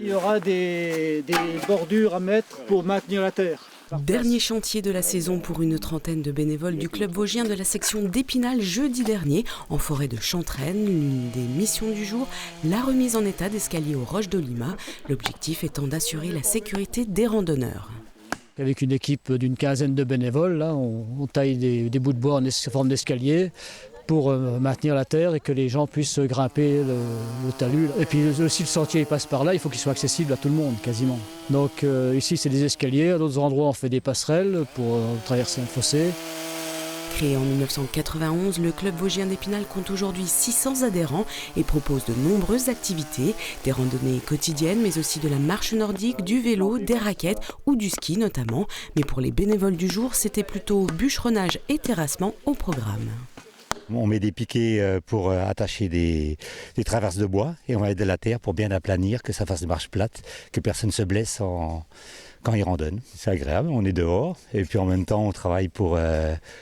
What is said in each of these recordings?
Il y aura des bordures à mettre pour maintenir la terre. Dernier chantier de la saison pour une trentaine de bénévoles du club vosgien de la section d'Épinal jeudi dernier en forêt de Chantraine. L'une des missions du jour, la remise en état d'escaliers aux Roches d'Olima, l'objectif étant d'assurer la sécurité des randonneurs. Avec une équipe d'une quinzaine de bénévoles, là, on taille des bouts de bois en forme d'escalier pour maintenir la terre et que les gens puissent grimper le talus. Et puis aussi le sentier passe par là, il faut qu'il soit accessible à tout le monde quasiment. Donc ici c'est des escaliers, à d'autres endroits on fait des passerelles pour traverser un fossé. Créé en 1991, le club vosgien d'Épinal compte aujourd'hui 600 adhérents et propose de nombreuses activités, des randonnées quotidiennes mais aussi de la marche nordique, du vélo, des raquettes ou du ski notamment. Mais pour les bénévoles du jour, c'était plutôt bûcheronnage et terrassement au programme. On met des piquets pour attacher des traverses de bois et on va aider la terre pour bien aplanir, que ça fasse des marches plates, que personne ne se blesse quand il randonne. C'est agréable, on est dehors et puis en même temps on travaille pour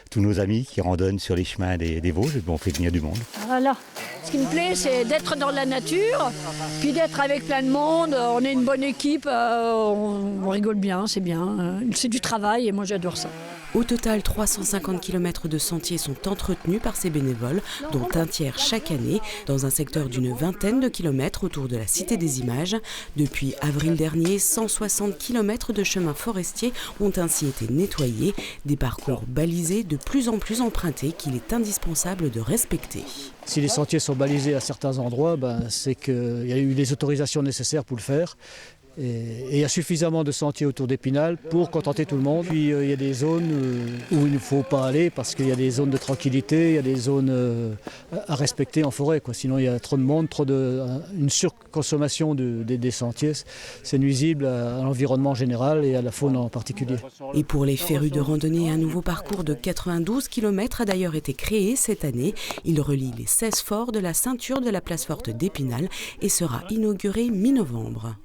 tous nos amis qui randonnent sur les chemins des Vosges et on fait venir du monde. Voilà. Ce qui me plaît, c'est d'être dans la nature, puis d'être avec plein de monde. On est une bonne équipe, on rigole bien, c'est bien. C'est du travail et moi j'adore ça. Au total, 350 km de sentiers sont entretenus par ces bénévoles, dont un tiers chaque année, dans un secteur d'une vingtaine de kilomètres autour de la Cité des Images. Depuis avril dernier, 160 km de chemins forestiers ont ainsi été nettoyés, des parcours balisés de plus en plus empruntés qu'il est indispensable de respecter. Si les sentiers sont balisés à certains endroits, c'est qu'il y a eu les autorisations nécessaires pour le faire. Et il y a suffisamment de sentiers autour d'Épinal pour contenter tout le monde. Puis il y a des zones où il ne faut pas aller parce qu'il y a des zones de tranquillité, il y a des zones à respecter en forêt, quoi. Sinon il y a trop de monde, une surconsommation des sentiers. C'est nuisible à l'environnement général et à la faune en particulier. Et pour les férus de randonnée, un nouveau parcours de 92 km a d'ailleurs été créé cette année. Il relie les 16 forts de la ceinture de la place forte d'Épinal et sera inauguré mi-novembre.